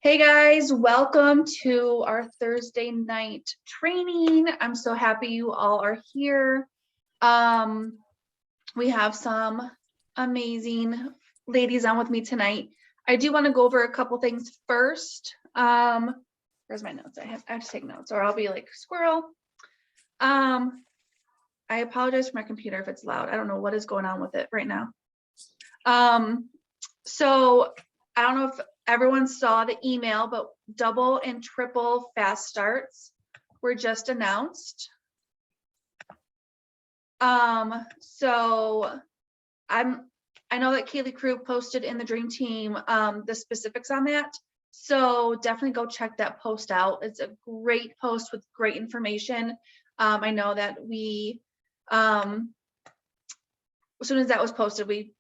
Hey guys, welcome to our Thursday night training. I'm so happy you all are here. We have some amazing ladies on with me tonight. I do want to go over a couple things first. Where's my notes? I have to take notes or I'll be like squirrel. I apologize for my computer if it's loud. I don't know what is going on with it right now. So I don't know if everyone saw the email, but double and triple fast starts were just announced. So I know that Kaylee Crew posted in the Dream Team the specifics on that. So definitely go check that post out. It's a great post with great information. I know that we, as soon as that was posted, we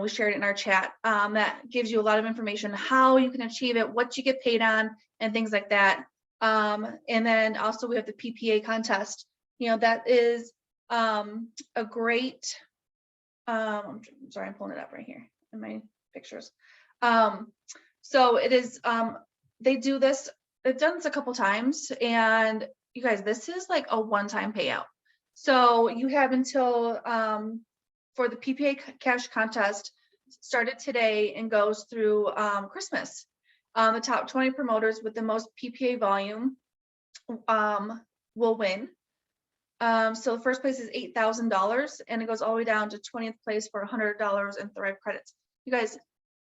shared it in our chat. That gives you a lot of information, how you can achieve it, what you get paid on, and things like that. And then also we have the Ppa Contest. That is a great, I'm sorry, I'm pulling it up right here in my pictures. So it is, they do this, they've done this a couple times, and you guys, this is like a one-time payout. So you have until, for the Ppa Cash Contest, started today and goes through Christmas. The top 20 promoters with the most Ppa volume will win. So the first place is $8,000, and it goes all the way down to 20th place for $100 in Thrive credits. You guys,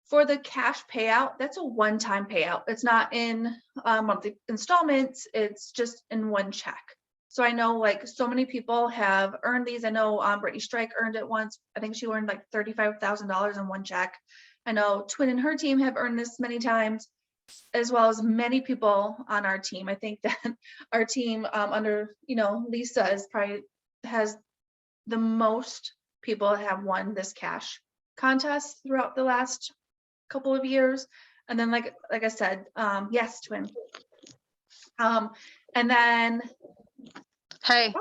for the cash payout, that's a one-time payout. It's not in monthly installments. It's just in one check. So I know like so many people have earned these. I know Brittany Strike earned it once. I think she earned like $35,000 in one check. I know Twin and her team have earned this many times, as well as many people on our team. I think that our team under, Lisa is probably has the most people that have won this cash contest throughout the last couple of years. And then like I said, yes, Twin. And then Hey,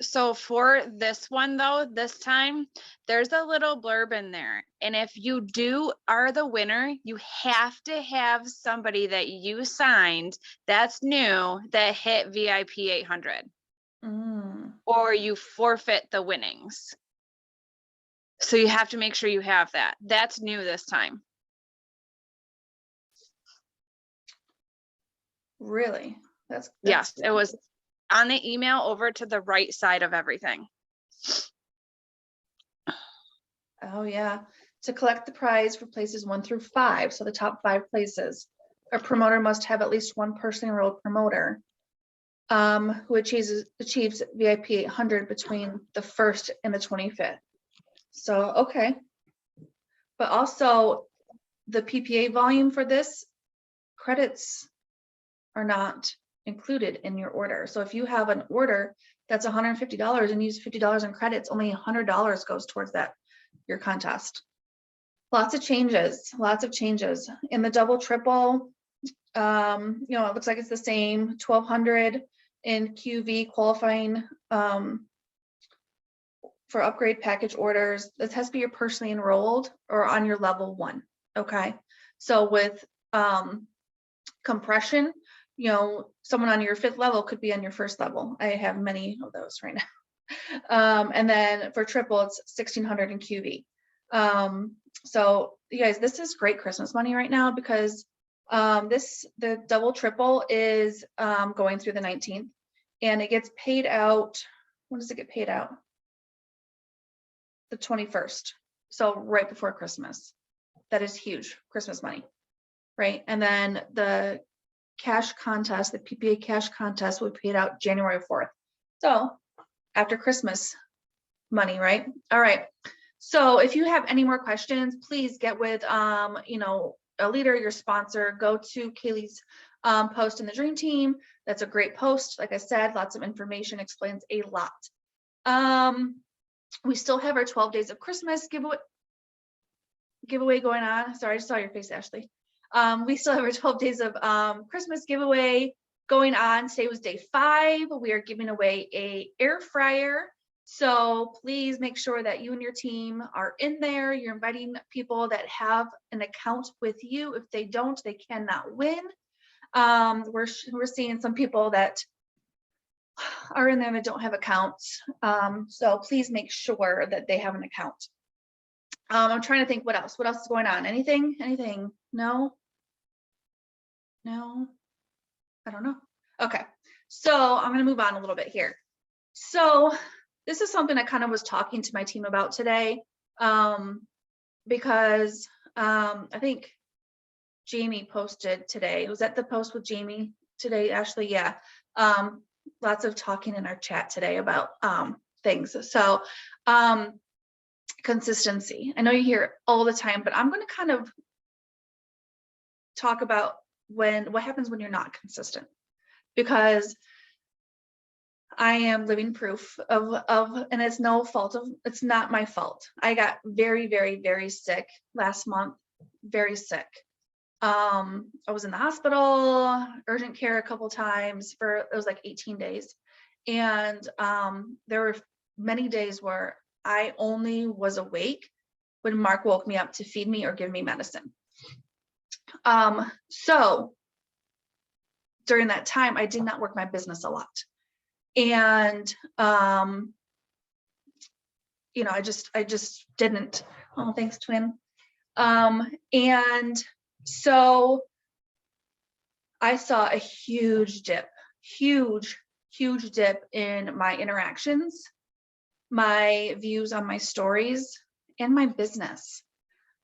so for this one though, this time there's a little blurb in there, and if you are the winner, you have to have somebody that you signed that's new that hit VIP 800, or you forfeit the winnings. So you have to make sure you have that. That's new this time. Really? That's yes, it was on the email over to the right side of everything. Oh yeah, to collect the prize for places 1 through 5, so the top 5 places, a promoter must have at least one person enrolled promoter who achieves VIP 800 between the 1st and the 25th. So okay, but also the PPA volume for this, credits are not included in your order. So if you have an order that's $150 and use $50 in credits, only $100 goes towards that, your contest. Lots of changes. In the double triple, it looks like it's the same, 1,200 in QV qualifying for upgrade package orders. This has to be your personally enrolled or on your level 1. Okay, so with compression, someone on your 5th level could be on your 1st level. I have many of those right now. And then for triple, it's 1,600 in QV. So you guys, this is great Christmas money right now, because the double triple is going through the 19th, and it gets paid out. When does it get paid out? The 21st. So right before Christmas. That is huge Christmas money, right? And then the cash contest, the Ppa Cash Contest, will be paid out January 4th. So after Christmas money, right? All right. So if you have any more questions, please get with a leader, your sponsor. Go to Kaylee's post in the Dream Team. That's a great post. Like I said, lots of information, explains a lot. We still have our 12 days of Christmas giveaway going on. Sorry, I just saw your face, Ashley. We still have our 12 days of Christmas giveaway going on. Today was day 5. We are giving away a air fryer. So please make sure that you and your team are in there. You're inviting people that have an account with you. If they don't, they cannot win. We're seeing some people that are in there that don't have accounts. So please make sure that they have an account. I'm trying to think what else is going on. Anything? No, I don't know. Okay. So I'm going to move on a little bit here. So this is something I kind of was talking to my team about today, because I think Jamie posted today. Was that the post with Jamie today, Ashley? Yeah. Lots of talking in our chat today about things. So consistency. I know you hear it all the time, but I'm going to kind of talk about what happens when you're not consistent, because I am living proof of, and it's it's not my fault. I got very, very, very sick last month, very sick. I was in the hospital, urgent care a couple times it was like 18 days. And there were many days where I only was awake when Mark woke me up to feed me or give me medicine. So during that time, I did not work my business a lot. And, you know, I just didn't. Oh, thanks, twin. And so I saw a huge dip in my interactions, my views on my stories, and my business.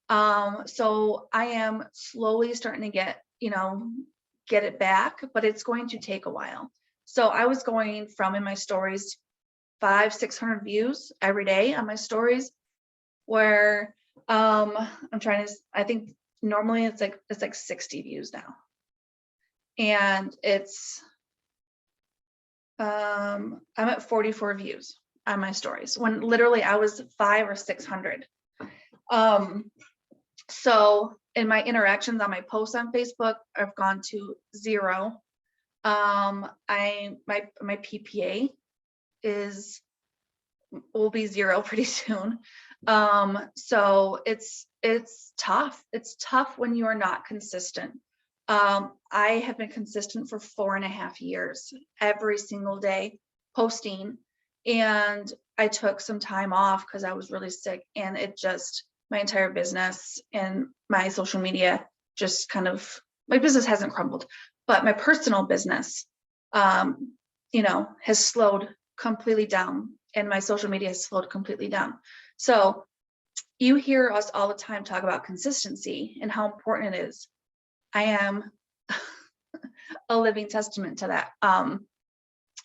So I am slowly starting to get it back, but it's going to take a while. So I was going from, in my stories, 500-600 views every day on my stories, where I think normally it's like 60 views now. And I'm at 44 views on my stories when literally I was 500 or 600. So in my interactions on my posts on Facebook, I've gone to 0. My PPA will be 0 pretty soon. So it's tough. It's tough when you are not consistent. I have been consistent for 4.5 years, every single day posting, and I took some time off because I was really sick, and my entire business and my social media just my business hasn't crumbled, but my personal business, has slowed completely down, and my social media has slowed completely down. So you hear us all the time talk about consistency and how important it is. I am a living testament to that.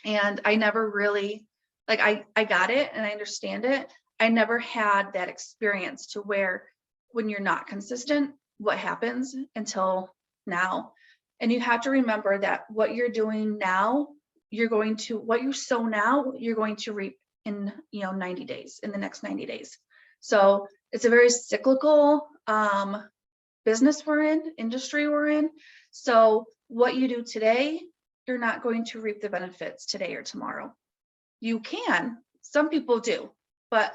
And I never really, I got it and I understand it. I never had that experience to where when you're not consistent, what happens until now. And you have to remember that what you're doing now, what you sow now, you're going to reap in 90 days, in the next 90 days. So it's a very cyclical business we're in, industry we're in. So what you do today, you're not going to reap the benefits today or tomorrow. You can, some people do, but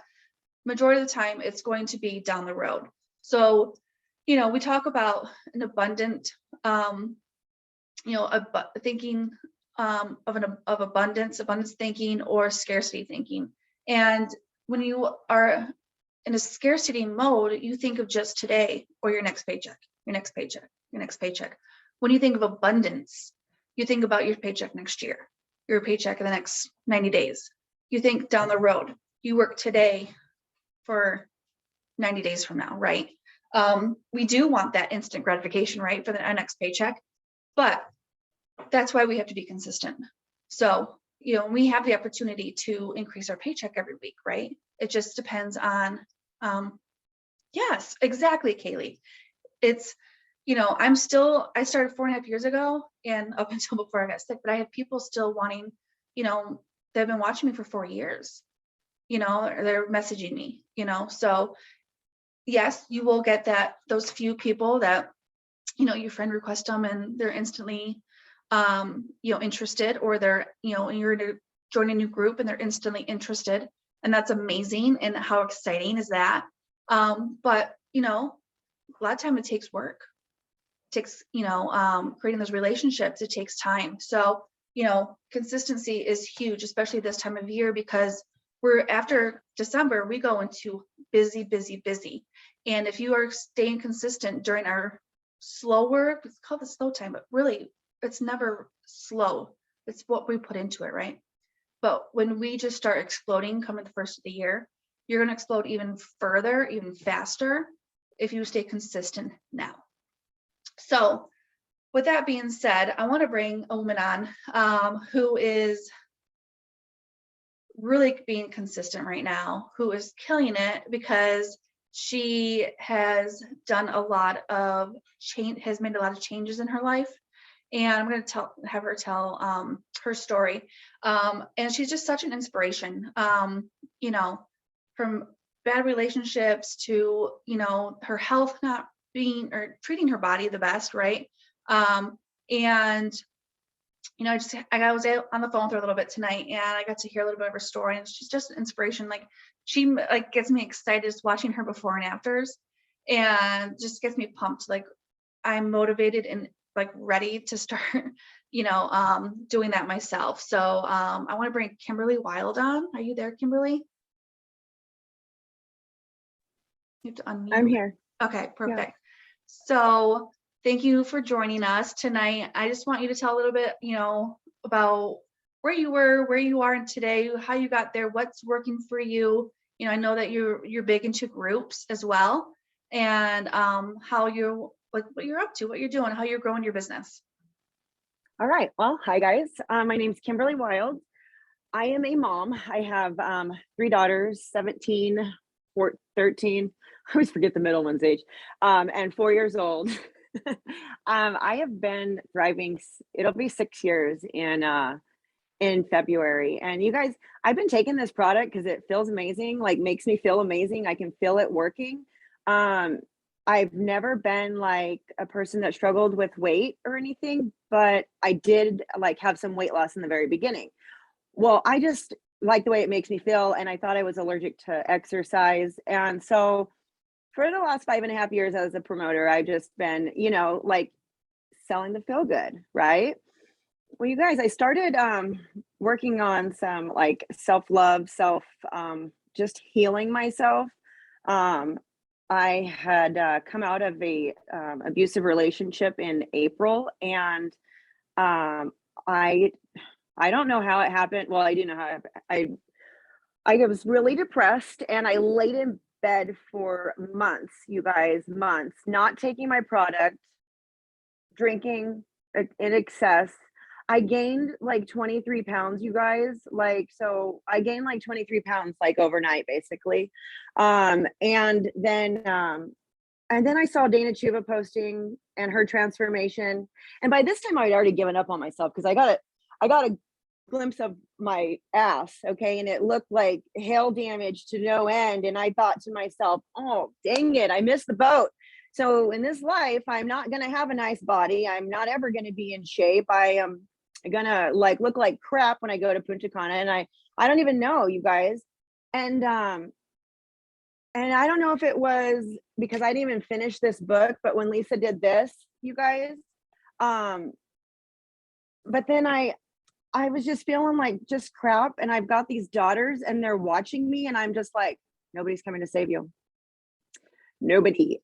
majority of the time it's going to be down the road. So, we talk about an abundant, thinking of abundance thinking or scarcity thinking. And when you are in a scarcity mode, you think of just today or your next paycheck, your next paycheck, your next paycheck. When you think of abundance, you think about your paycheck next year, your paycheck in the next 90 days. You think down the road, you work today for 90 days from now, right? We do want that instant gratification, right, for the next paycheck, but that's why we have to be consistent. So, we have the opportunity to increase our paycheck every week, right? It just depends on, yes, exactly, Kaylee. It's, I started 4.5 years ago and up until before I got sick, but I have people still wanting, they've been watching me for 4 years, they're messaging me, so yes, you will get those few people that, your friend requests them and they're instantly, interested, or they're, you're to join a new group and they're instantly interested, and that's amazing. And how exciting is that? But you know, a lot of time it takes work. It takes, you know, creating those relationships, it takes time. So, you know, consistency is huge, especially this time of year, because we're after December, we go into busy, busy, busy. And if you are staying consistent during our slower, it's called the slow time, but really it's never slow. It's what we put into it, right? But when we just start exploding coming the first of the year, you're going to explode even further, even faster if you stay consistent now. So with that being said, I want to bring a woman on who is really being consistent right now, who is killing it because she has done a lot of change, has made a lot of changes in her life. And I'm going to have her tell her story. And she's just such an inspiration, you know, from bad relationships to, you know, her health not being or treating her body the best, right? And you know, I was on the phone with her a little bit tonight, and I got to hear a little bit of her story, and she's just an inspiration. Like she like gets me excited just watching her before and afters, and just gets me pumped. Like I'm motivated and like ready to start, you know, doing that myself. So I want to bring Kimberly Wilde on. Are you there, Kimberly? You have to unmute. I'm here. Okay, perfect. So thank you for joining us tonight. I just want you to tell a little bit, you know, about where you were, where you are today, how you got there, what's working for you. You know, I know that you're big into groups as well, and how you're like what you're up to, what you're doing, how you're growing your business. All right. Well, hi guys. My name's Kimberly Wilde. I am a mom. I have 3 daughters, 17, 13. I always forget the middle one's age, and 4 years old. I have been thriving. It'll be 6 years in February. And you guys, I've been taking this product because it feels amazing, like makes me feel amazing. I can feel it working. I've never been like a person that struggled with weight or anything, but I did like have some weight loss in the very beginning. Well, I just like the way it makes me feel. And I thought I was allergic to exercise. And so for the last 5.5 years as a promoter, I've just been, you know, like selling the feel good, right? Well, you guys, I started working on some like self-love, just healing myself. I had come out of a abusive relationship in April, and I don't know how it happened. Well, I do know how it happened. I was really depressed, and I laid in bed for months, you guys, months, not taking my product, drinking in excess. I gained like 23 pounds, you guys. Like, so I gained like 23 pounds like overnight, basically. And then I saw Dana Chuva posting and her transformation. And by this time I had already given up on myself because I got a glimpse of my ass, okay, and it looked like hail damage to no end. And I thought to myself, oh, dang it, I missed the boat. So in this life, I'm not going to have a nice body. I'm not ever going to be in shape. I am going to like look like crap when I go to Punta Cana. And I don't even know, you guys. And I don't know if it was because I didn't even finish this book, but when Lisa did this, you guys, but then I was just feeling like just crap. And I've got these daughters and they're watching me, and I'm just like, nobody's coming to save you. Nobody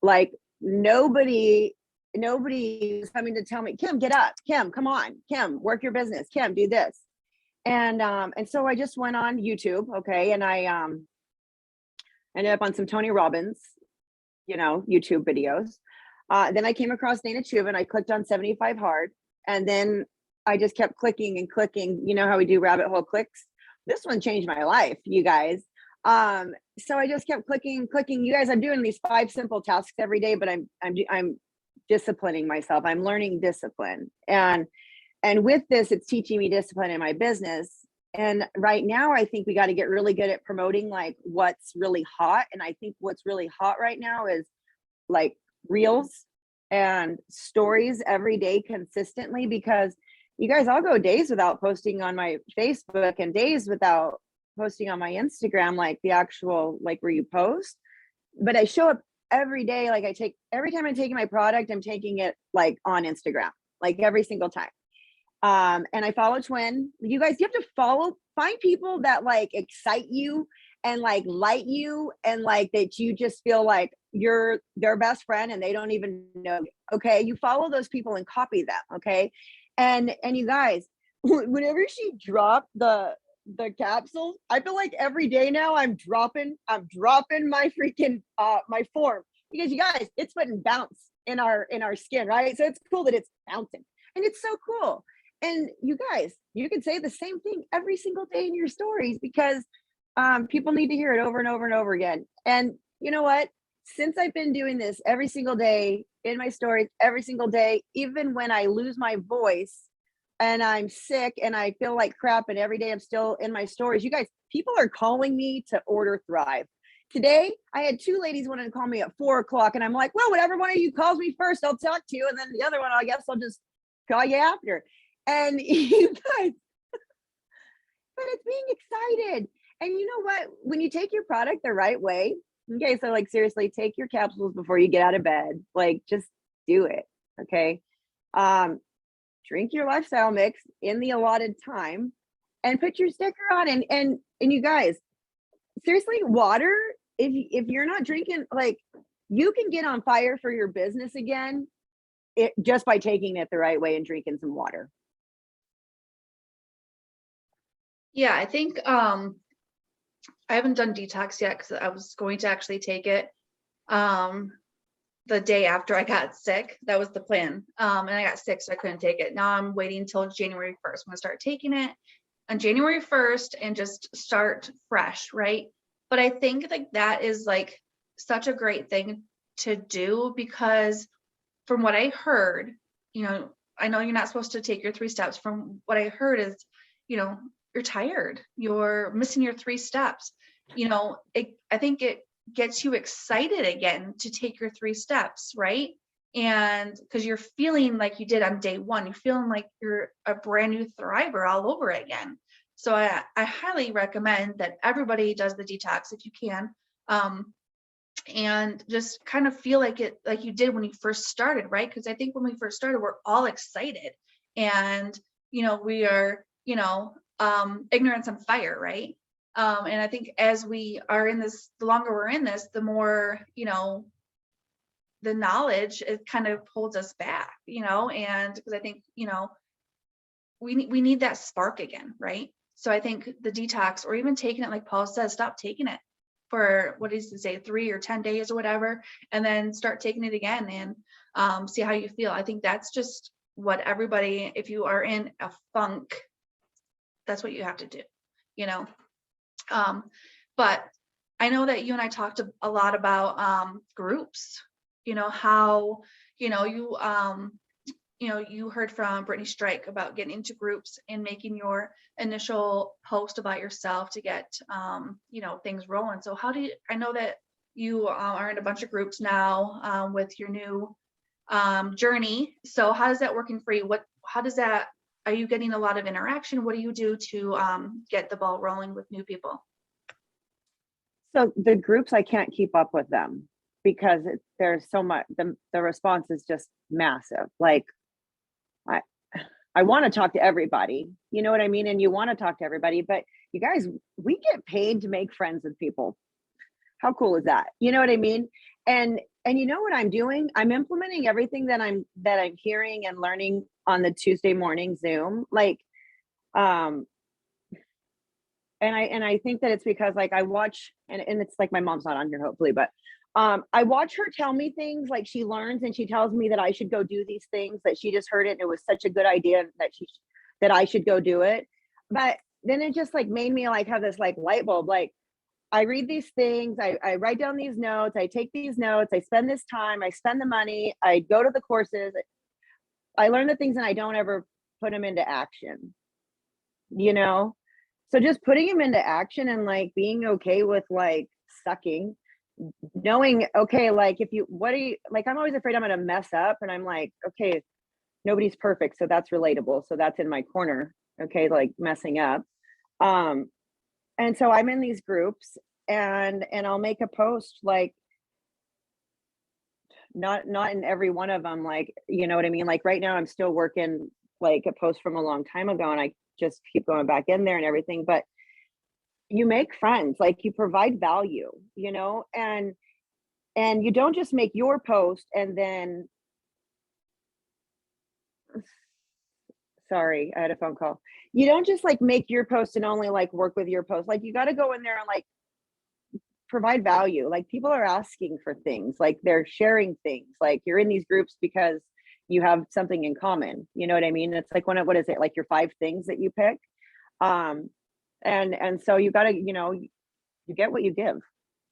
is coming to tell me, Kim, get up. Kim, come on. Kim, work your business. Kim, do this. And so I just went on YouTube. Okay. And I ended up on some Tony Robbins, you know, YouTube videos. Then I came across Dana Chuva and I clicked on 75 Hard. And then I just kept clicking and clicking. You know how we do rabbit hole clicks? This one changed my life, you guys. So I just kept clicking. You guys, I'm doing these 5 simple tasks every day, but I'm disciplining myself. I'm learning discipline. And with this, it's teaching me discipline in my business. And right now, I think we got to get really good at promoting like what's really hot. And I think what's really hot right now is like reels and stories every day consistently, because you guys, I'll go days without posting on my Facebook and days without posting on my Instagram, like the actual, like where you post, but I show up every day. Like every time I'm taking my product, I'm taking it like on Instagram, like every single time. And I follow Twin. You guys, you have to find people that like excite you and like light you, and like that you just feel like you're their best friend and they don't even know you. Okay. You follow those people and copy them. Okay. And you guys, whenever she dropped the capsules, I feel like every day now I'm dropping my freaking my form, because you guys, it's putting bounce in our skin, right? So it's cool that it's bouncing, and it's so cool. And you guys, you can say the same thing every single day in your stories, because people need to hear it over and over and over again. And you know what? Since I've been doing this every single day in my stories, every single day, even when I lose my voice and I'm sick and I feel like crap, and every day I'm still in my stories, you guys, people are calling me to order Thrive. Today, I had 2 ladies wanting to call me at 4 o'clock, and I'm like, well, whatever one of you calls me first, I'll talk to you. And then the other one, I guess I'll just call you after. And you guys, but it's being excited. And you know what? When you take your product the right way, okay, so like seriously, take your capsules before you get out of bed. Like just do it. Okay. Drink your lifestyle mix in the allotted time and put your sticker on. And you guys, seriously, water, if you're not drinking, like you can get on fire for your business again just by taking it the right way and drinking some water. Yeah, I think I haven't done detox yet because I was going to actually take it the day after I got sick. That was the plan. And I got sick, so I couldn't take it. Now I'm waiting until January 1st. I'm gonna start taking it on January 1st and just start fresh, right? But I think like that is like such a great thing to do, because from what I heard, you know, I know you're not supposed to take your 3 steps. From what I heard is, you know, you're tired, you're missing your 3 steps. You know, I think it gets you excited again to take your 3 steps, right? And because you're feeling like you did on day 1, you're feeling like you're a brand new thriver all over again. So I highly recommend that everybody does the detox if you can. And just kind of feel like it, like you did when you first started, right? Because I think when we first started, we're all excited, and you know, we are, you know, ignorance on fire, right? And I think as we are in this, the longer we're in this, the more, you know, the knowledge, it kind of holds us back, you know, and because I think, you know, we need that spark again, right? So I think the detox, or even taking it, like Paul says, stop taking it for, what does he say, 3 or 10 days or whatever, and then start taking it again and see how you feel. I think that's just what everybody, if you are in a funk, that's what you have to do, you know. But I know that you and I talked a lot about groups, you know, how, you know, you heard from Brittany Strike about getting into groups and making your initial post about yourself to get, you know, things rolling. So I know that you are in a bunch of groups now with your new journey. So how is that working for you? Are you getting a lot of interaction? What do you do to get the ball rolling with new people? So the groups, I can't keep up with them because there's so much, the response is just massive. Like I want to talk to everybody, you know what I mean? And you want to talk to everybody, but you guys, we get paid to make friends with people. How cool is that? You know what I mean? And you know what I'm doing? I'm implementing everything that I'm hearing and learning on the Tuesday morning Zoom. Like, and I think that it's because like I watch, and it's like my mom's not on here hopefully, but I watch her tell me things, like she learns and she tells me that I should go do these things, that she just heard it and it was such a good idea that I should go do it. But then it just like made me like have this like light bulb, like I read these things, I write down these notes, I take these notes, I spend this time, I spend the money, I go to the courses, I learn the things and I don't ever put them into action, you know? So just putting them into action and like being okay with like sucking, knowing, okay, like I'm always afraid I'm going to mess up, and I'm like, okay, nobody's perfect. So that's relatable. So that's in my corner. Okay. Like messing up. And so I'm in these groups and I'll make a post, like, not in every one of them, like, you know what I mean? Like right now I'm still working like a post from a long time ago, and I just keep going back in there and everything. But you make friends, like you provide value, you know, and you don't just make your post and then, sorry, I had a phone call. You don't just like make your post and only like work with your post. Like you got to go in there and like provide value. Like people are asking for things, like they're sharing things. Like you're in these groups because you have something in common. You know what I mean? It's like what is it? Like your 5 things that you pick. And so you got to, you know, you get what you give.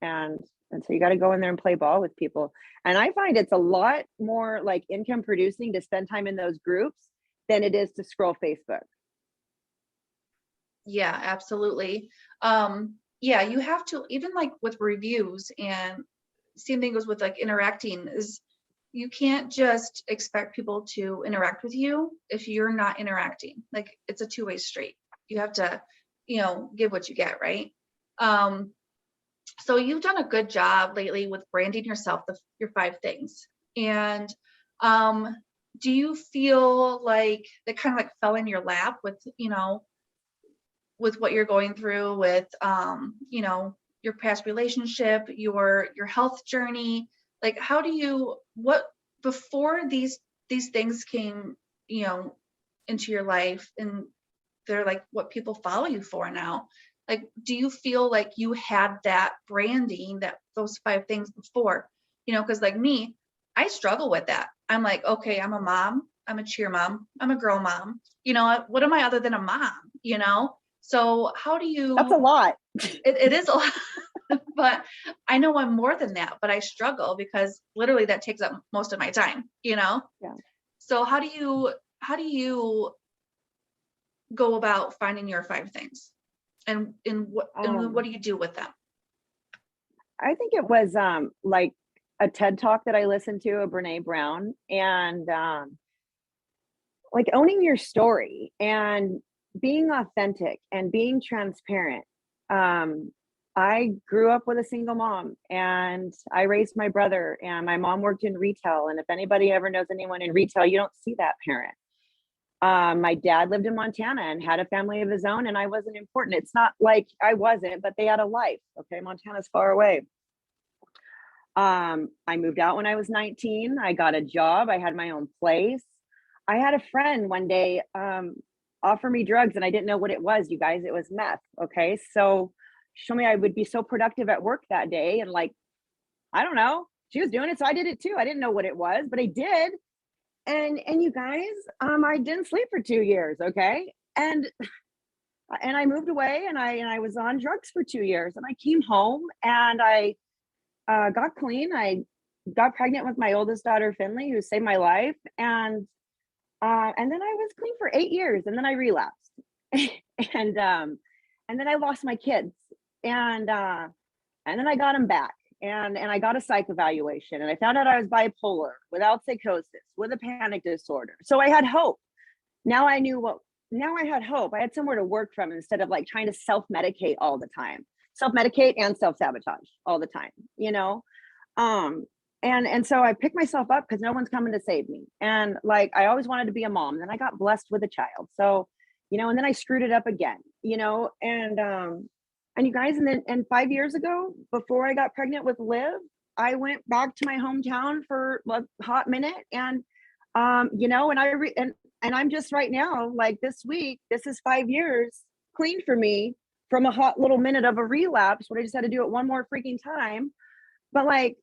And so you got to go in there and play ball with people. And I find it's a lot more like income producing to spend time in those groups than it is to scroll Facebook. Yeah, absolutely. Yeah, you have to, even like with reviews, and same thing goes with like interacting, is you can't just expect people to interact with you if you're not interacting. Like it's a two-way street. You have to, you know, give what you get, right? So you've done a good job lately with branding yourself, your 5 things. And do you feel like that kind of like fell in your lap with, you know, with what you're going through with, you know, your past relationship, your health journey? Like, how do you, what, before these things came, you know, into your life, and they're like what people follow you for now, like, do you feel like you had that branding, that those 5 things before, you know? Because like me, I struggle with that. I'm like, okay, I'm a mom, I'm a cheer mom, I'm a girl mom, you know, what am I other than a mom, you know? So how do you, That's a lot. it is a lot. But I know I'm more than that, but I struggle because literally that takes up most of my time, you know? Yeah. So how do you go about finding your 5 things, and what do you do with them? I think it was like a TED talk that I listened to, a Brene Brown, and like owning your story and being authentic and being transparent. I grew up with a single mom, and I raised my brother, and my mom worked in retail. And if anybody ever knows anyone in retail, you don't see that parent. My dad lived in Montana and had a family of his own, and I wasn't important. It's not like I wasn't, but they had a life. Okay, Montana's far away. I moved out when I was 19. I got a job. I had my own place. I had a friend one day offer me drugs, and I didn't know what it was, you guys. It was meth. Okay, so show me I would be so productive at work that day, and like, I don't know, she was doing it, so I did it too. I didn't know what it was, but I did. And you guys, I didn't sleep for 2 years, okay? And I moved away, and I was on drugs for 2 years, and I came home, and I got clean. I got pregnant with my oldest daughter, Finley, who saved my life, and then I was clean for 8 years, and then I relapsed, and then I lost my kids, and then I got them back. And I got a psych evaluation, and I found out I was bipolar without psychosis, with a panic disorder. So I had hope. Now I had hope. I had somewhere to work from instead of like trying to self-medicate all the time, self-medicate and self-sabotage all the time, you know? And so I picked myself up because no one's coming to save me. And like, I always wanted to be a mom. Then I got blessed with a child. So, you know, and then I screwed it up again, you know, and you guys, and 5 years ago, before I got pregnant with Liv, I went back to my hometown for a hot minute, and you know, and I'm just right now, like this week, this is 5 years clean for me from a hot little minute of a relapse, but I just had to do it one more freaking time. But like,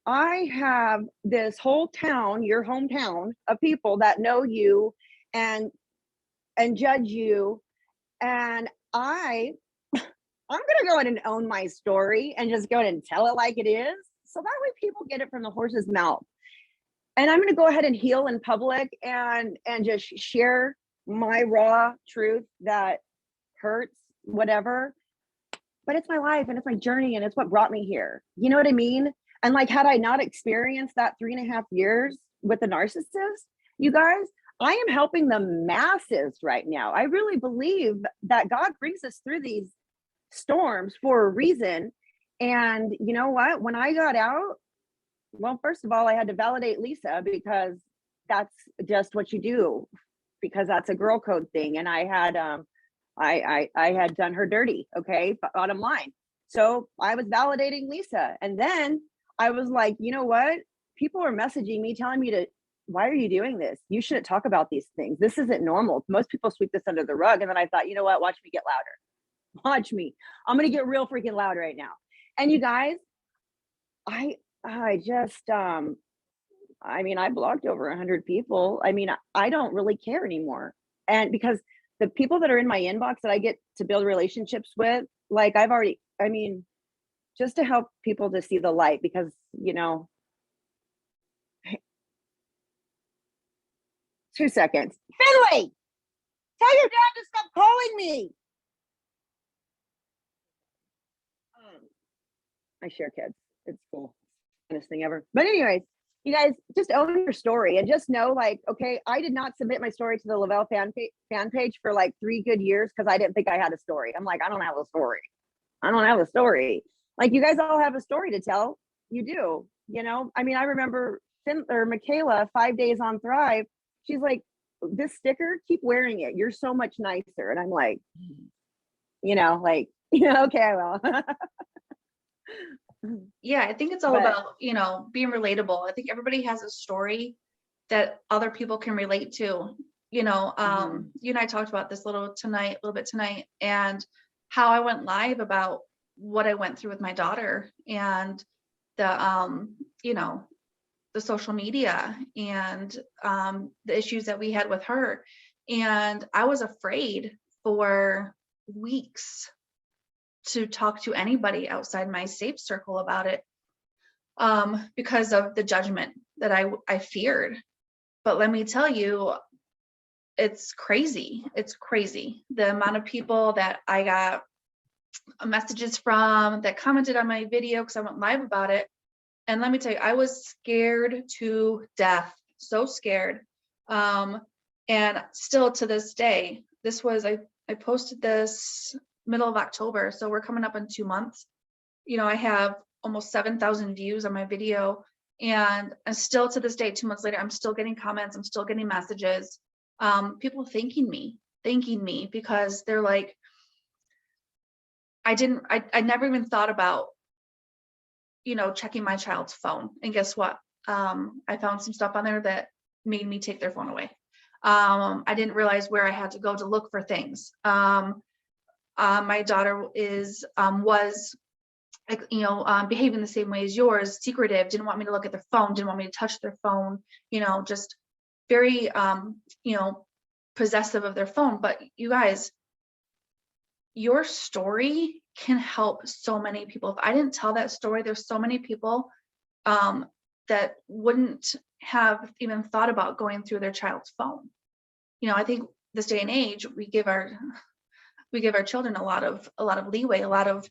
I have this whole town, your hometown, of people that know you and judge you, and I'm going to go ahead and own my story and just go ahead and tell it like it is. So that way people get it from the horse's mouth. And I'm going to go ahead and heal in public and just share my raw truth that hurts, whatever. But it's my life, and it's my journey, and it's what brought me here. You know what I mean? And like, had I not experienced that 3.5 years with the narcissist, you guys, I am helping the masses right now. I really believe that God brings us through these storms for a reason. And you know what? When I got out, well, first of all, I had to validate Lisa because that's just what you do, because that's a girl code thing. And I had I had done her dirty, okay, bottom line. So I was validating Lisa. And then I was like, you know what? People are messaging me telling me to, why are you doing this? You shouldn't talk about these things. This isn't normal. Most people sweep this under the rug. And then I thought, you know what? Watch me get louder. Watch me. I'm going to get real freaking loud right now. And you guys, I just, I mean, I blocked over 100 people. I mean, I don't really care anymore. And because the people that are in my inbox that I get to build relationships with, like I've already, I mean, just to help people to see the light, because, you know, 2 seconds. Finley, tell your dad to stop calling me. I share kids. It's cool. Funniest thing ever. But anyways, you guys just own your story and just know, like, okay, I did not submit my story to the Lavelle fan page for like 3 good years because I didn't think I had a story. I'm like, I don't have a story. I don't have a story. Like, you guys all have a story to tell. You do, you know? I mean, I remember Michaela, 5 days on Thrive. She's like, this sticker, keep wearing it. You're so much nicer. And I'm like, you know, like, yeah, okay, I will. Yeah, I think it's all about, you know, being relatable. I think everybody has a story that other people can relate to. You know, you and I talked about this a little bit tonight, and how I went live about what I went through with my daughter and the, you know, the social media and the issues that we had with her. And I was afraid for weeks to talk to anybody outside my safe circle about it, because of the judgment that I feared. But let me tell you, it's crazy. It's crazy. The amount of people that I got messages from that commented on my video because I went live about it. And let me tell you, I was scared to death, so scared. And still to this day, this was, I posted this middle of October. So we're coming up in 2 months. You know, I have almost 7,000 views on my video. And still to this day, 2 months later, I'm still getting comments. I'm still getting messages. People thanking me because they're like, I never even thought about, you know, checking my child's phone. And guess what? I found some stuff on there that made me take their phone away. I didn't realize where I had to go to look for things. My daughter was, you know, behaving the same way as yours, secretive, didn't want me to look at their phone, didn't want me to touch their phone, you know, just very, you know, possessive of their phone. But you guys, your story can help so many people. If I didn't tell that story, there's so many people that wouldn't have even thought about going through their child's phone. You know, I think this day and age, we give our children a lot of leeway, a lot of,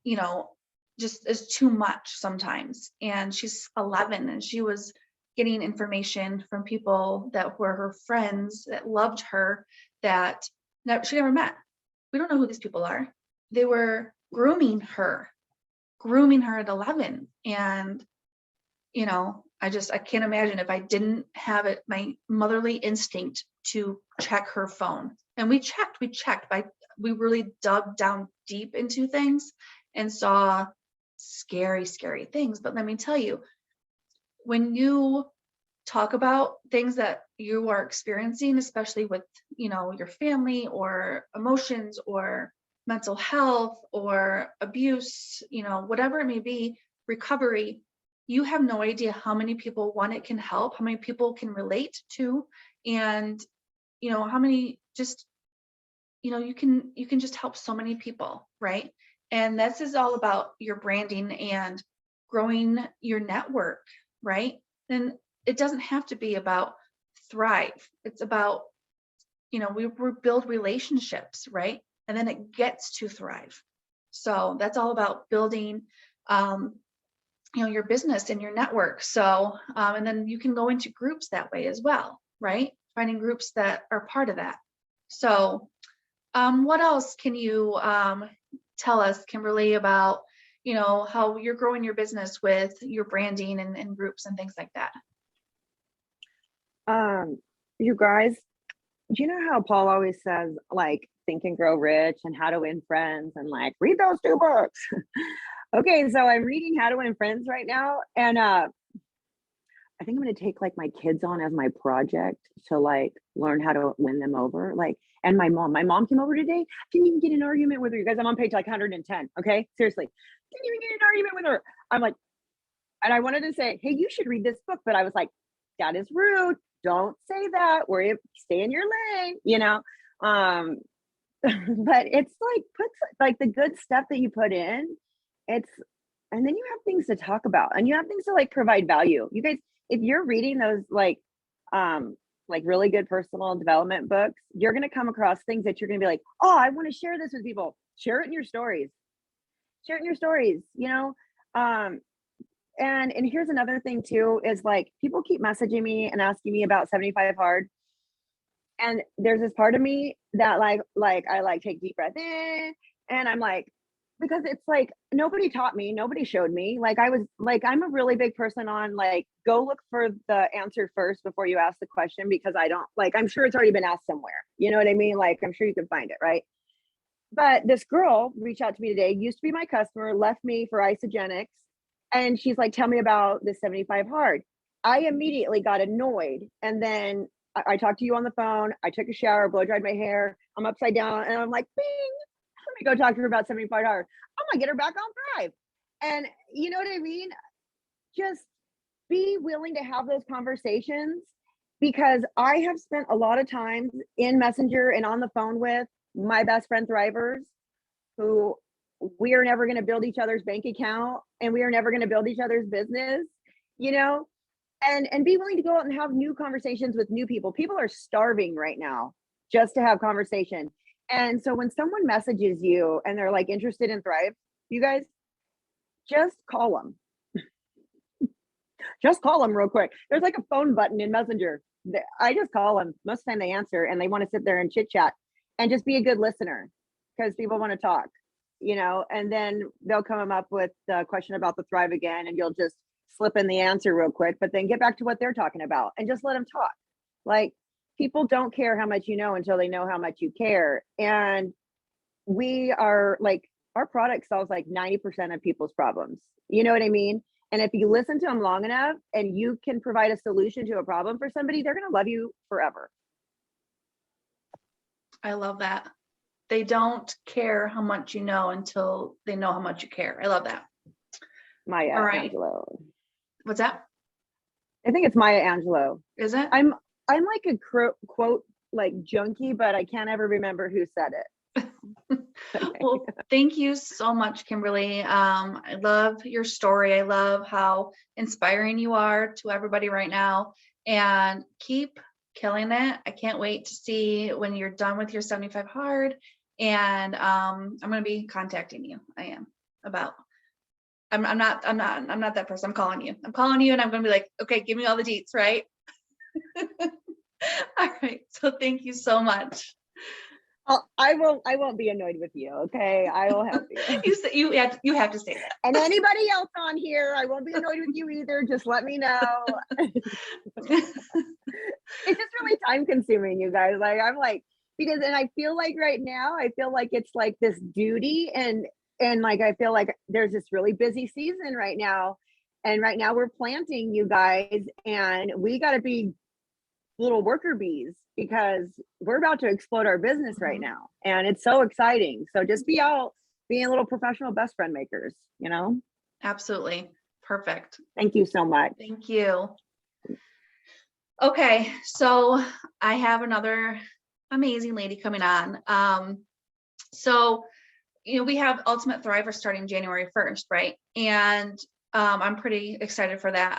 you know, just is too much sometimes. And she's 11 and she was getting information from people that were her friends that loved her that she never met. We don't know who these people are. They were grooming her at 11. And, you know, I can't imagine if I didn't have it, my motherly instinct to check her phone. And we checked, we really dug down deep into things and saw scary, scary things. But let me tell you, when you talk about things that you are experiencing, especially with, you know, your family or emotions or mental health or abuse, you know, whatever it may be, recovery, you have no idea how many people, one, it can help, how many people can relate to, and, you know, how many just, you know, you can just help so many people, right? And this is all about your branding and growing your network, right? And it doesn't have to be about Thrive. It's about, you know, we build relationships, right? And then it gets to Thrive. So that's all about building your business and your network. So, and then you can go into groups that way as well, right? Finding groups that are part of that. So, what else can you tell us, Kimberly, about, how you're growing your business with your branding and groups and things like that? You guys, do you know how Paul always says, like, Think and Grow Rich and How to Win Friends, and like, read those 2 books? Okay, so I'm reading How to Win Friends right now, and I think I'm going to take like my kids on as my project to like learn how to win them over. Like, and my mom came over today. Didn't even get an argument with her. You guys, I'm on page like 110. Okay, seriously, didn't even get an argument with her. I'm like, and I wanted to say, hey, you should read this book, but I was like, that is rude. Don't say that. Stay in your lane, but it's like, puts like the good stuff that you put in. And then you have things to talk about, and you have things to like provide value. You guys, if you're reading those like really good personal development books, you're going to come across things that you're going to be like, oh, I want to share this with people. Share it in your stories. And here's another thing too, is like, people keep messaging me and asking me about 75 hard. And there's this part of me that like I like take deep breath in, and I'm like, because it's like, nobody taught me, nobody showed me. Like, I'm a really big person on like, go look for the answer first before you ask the question, because I'm sure it's already been asked somewhere. You know what I mean? Like, I'm sure you can find it, right? But this girl reached out to me today, used to be my customer, left me for Isogenics. And she's like, tell me about the 75 hard. I immediately got annoyed. And then I talked to you on the phone. I took a shower, blow dried my hair. I'm upside down, and I'm like, bing, let me go talk to her about 75 hard. I'm gonna get her back on Thrive. And you know what I mean? Just be willing to have those conversations, because I have spent a lot of time in Messenger and on the phone with my best friend Thrivers, who we are never going to build each other's bank account, and we are never going to build each other's business, and be willing to go out and have new conversations with new people. People are starving right now just to have conversation. And so when someone messages you and they're like interested in Thrive, you guys, just call them. Just call them real quick. There's like a phone button in Messenger. I just call them. Most of the time they answer, and they want to sit there and chit chat and just be a good listener, because people want to talk, and then they'll come up with the question about the Thrive again, and you'll just slip in the answer real quick, but then get back to what they're talking about and just let them talk. Like, people don't care how much you know until they know how much you care. And we are like, our product solves like 90% of people's problems. You know what I mean? And if you listen to them long enough and you can provide a solution to a problem for somebody, they're going to love you forever. I love that. They don't care how much you know until they know how much you care. I love that. Maya All right. Angelou. What's that? I think it's Maya Angelou. Is it? I'm like a quote like junkie, but I can't ever remember who said it. Well, thank you so much, Kimberly. I love your story. I love how inspiring you are to everybody right now, and keep killing it. I can't wait to see when you're done with your 75 hard, and I'm going to be contacting you. I am about. I'm not that person. I'm calling you, and I'm going to be like, okay, give me all the deets, right? All right. So thank you so much. I won't be annoyed with you. Okay. I will help you. You have to say that. And anybody else on here, I won't be annoyed with you either. Just let me know. It's just really time consuming, you guys. Like, I'm like, and I feel like right now, it's like this duty, and like, I feel like there's this really busy season right now. And right now we're planting, you guys, and we got to be little worker bees, because we're about to explode our business right now, and it's so exciting. So just be out being little professional best friend makers, Absolutely. Perfect. Thank you so much. Thank you. Okay, so I have another amazing lady coming on. So we have Ultimate Thriver starting January 1st, right? And I'm pretty excited for that.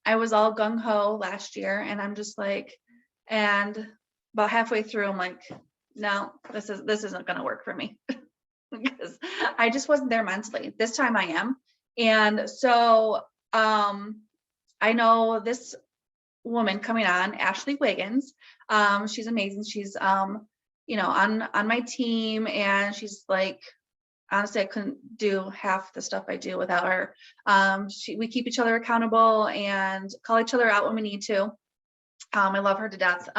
I was all gung-ho last year, and I'm just like, and about halfway through, I'm like, no, this isn't going to work for me. because I just wasn't there mentally. This time I am. And so I know this woman coming on, Ashley Wiggins. She's amazing. She's you know, on my team, and she's like, honestly, I couldn't do half the stuff I do without her. We keep each other accountable and call each other out when we need to. I love her to death.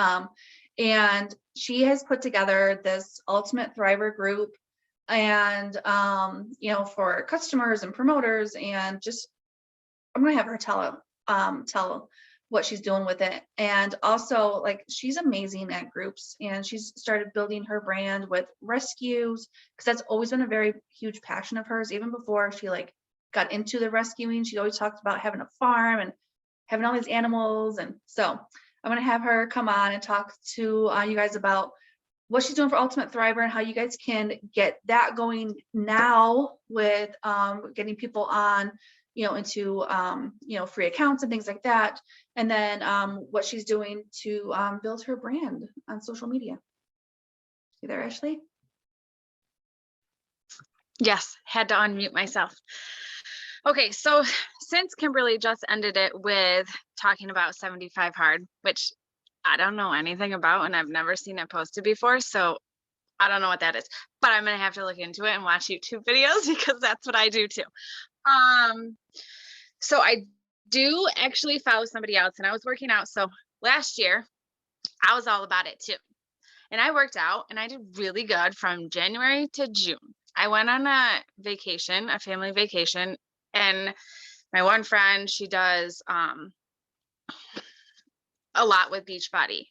And she has put together this Ultimate Thriver group, and you know, for customers and promoters, and just I'm gonna have her tell what she's doing with it. And also, like, she's amazing at groups, and she's started building her brand with rescues, because that's always been a very huge passion of hers. Even before she like got into the rescuing, she always talked about having a farm and having all these animals. And so I'm gonna have her come on and talk to you guys about what she's doing for Ultimate Thriver and how you guys can get that going now with getting people on, you know, into you know, free accounts and things like that. And then what she's doing to build her brand on social media. You there, Ashley? Yes, had to unmute myself. Okay, so since Kimberly just ended it with talking about 75 hard, which I don't know anything about and I've never seen it posted before, so I don't know what that is, but I'm gonna have to look into it and watch YouTube videos because that's what I do too. So I do actually follow somebody else, and I was working out. So last year I was all about it too. And I worked out and I did really good from January to June. I went on a vacation, a family vacation, and my one friend, she does a lot with Beachbody.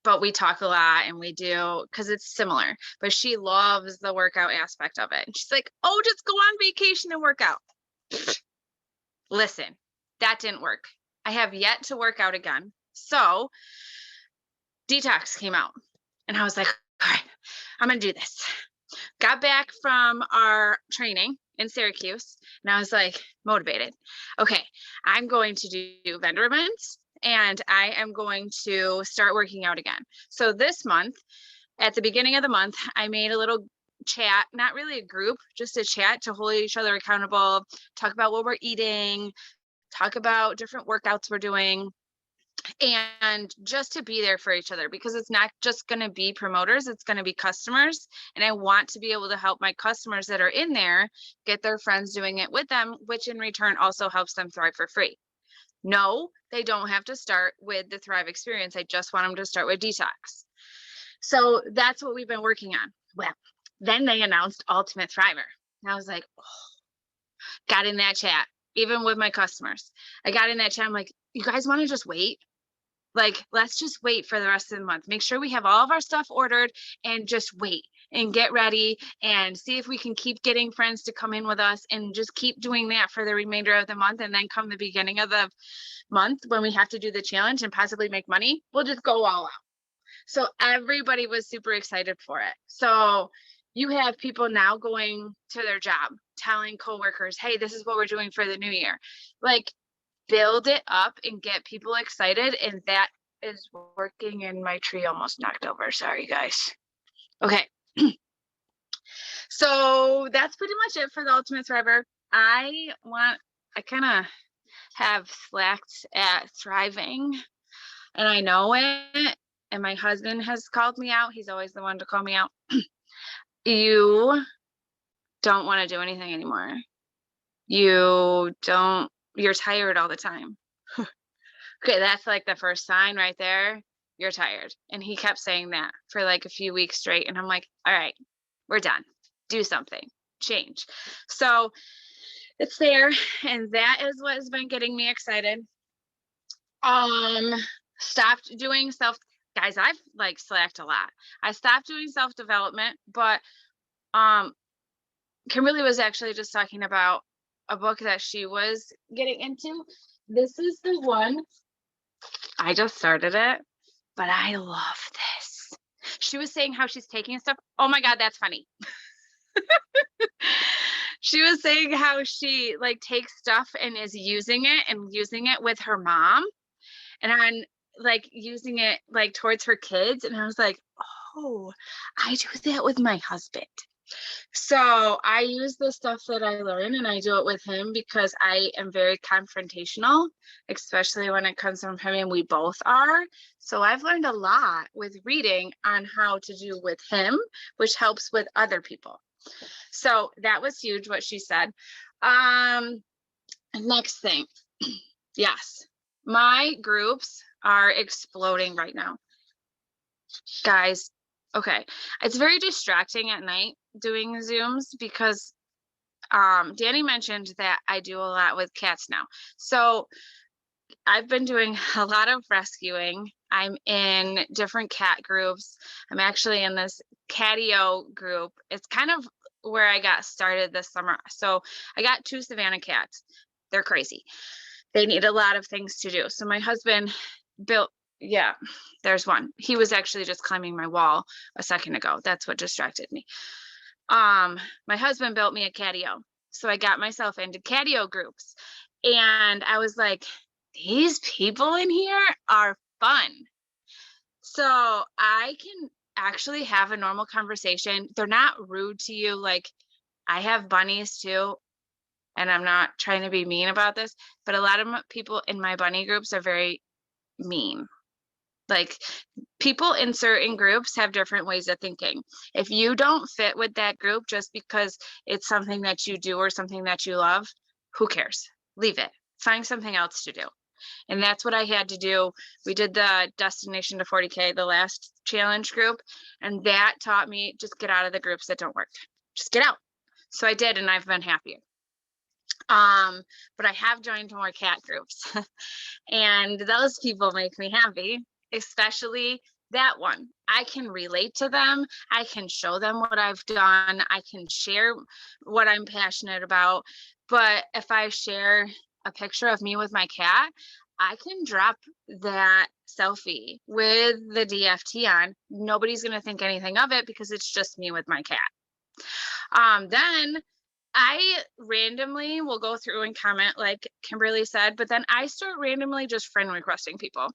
But we talk a lot and we do, because it's similar, but she loves the workout aspect of it. And she's like, oh, just go on vacation and work out. Listen, that didn't work. I have yet to work out again. So detox came out and I was like, all right, I'm going to do this. Got back from our training in Syracuse and I was like motivated. Okay, I'm going to do vendor events and I am going to start working out again. So this month, at the beginning of the month, I made a little chat, not really a group, just a chat to hold each other accountable, talk about what we're eating, talk about different workouts we're doing, and just to be there for each other, because it's not just going to be promoters, it's going to be customers. And I want to be able to help my customers that are in there get their friends doing it with them, which in return also helps them thrive for free. No, they don't have to start with the Thrive experience. I just want them to start with detox. So that's what we've been working on. Well, then they announced Ultimate Thriver. And I was like, oh, got in that chat, even with my customers. I got in that chat. I'm like, you guys want to just wait? Like, let's just wait for the rest of the month. Make sure we have all of our stuff ordered and just wait and get ready and see if we can keep getting friends to come in with us and just keep doing that for the remainder of the month. And then come the beginning of the month when we have to do the challenge and possibly make money, we'll just go all out. So everybody was super excited for it. So you have people now going to their job, telling coworkers, hey, this is what we're doing for the new year. Like, build it up and get people excited. And that is working, and my tree almost knocked over. Sorry, guys. Okay. So that's pretty much it for the Ultimate Thriver. I kind of have slacked at thriving, and I know it. And my husband has called me out. He's always the one to call me out. You don't want to do anything anymore. You're tired all the time. Okay, that's like the first sign right there. You're tired. And he kept saying that for like a few weeks straight. And I'm like, all right, we're done. Do something, change. So it's there. And that is what has been getting me excited. Stopped doing guys, I've like slacked a lot. I stopped doing self-development, but Kimberly was actually just talking about a book that she was getting into. This is the one. I just started it, but I love this. She was saying how she's taking stuff. Oh my God, that's funny. She was saying how she like takes stuff and is using it with her mom, and on like using it like towards her kids. And I was like, oh, I do that with my husband. So I use the stuff that I learn and I do it with him because I am very confrontational, especially when it comes from him, and we both are. So I've learned a lot with reading on how to do with him, which helps with other people. So that was huge what she said. Next thing. Yes, my groups are exploding right now. Guys, okay. It's very distracting at night doing Zooms because Dani mentioned that I do a lot with cats now. So I've been doing a lot of rescuing. I'm in different cat groups. I'm actually in this catio group. It's kind of where I got started this summer. So I got 2 Savannah cats. They're crazy. They need a lot of things to do. So my husband built, yeah, there's one. He was actually just climbing my wall a second ago. That's what distracted me. My husband built me a catio. So I got myself into catio groups. And I was like, these people in here are fun. So I can actually have a normal conversation. They're not rude to you. Like, I have bunnies too. And I'm not trying to be mean about this, but a lot of people in my bunny groups are very mean. Like, people in certain groups have different ways of thinking. If you don't fit with that group just because it's something that you do or something that you love, who cares? Leave it. Find something else to do. And that's what I had to do. We did the Destination to 40K, the last challenge group, and that taught me just get out of the groups that don't work. Just get out. So I did, and I've been happier. But I have joined more cat groups and those people make me happy, especially that one. I can relate to them. I can show them what I've done. I can share what I'm passionate about. But if I share a picture of me with my cat, I can drop that selfie with the DFT on. Nobody's going to think anything of it because it's just me with my cat. Then I randomly will go through and comment, like Kimberly said, but then I start randomly just friend requesting people.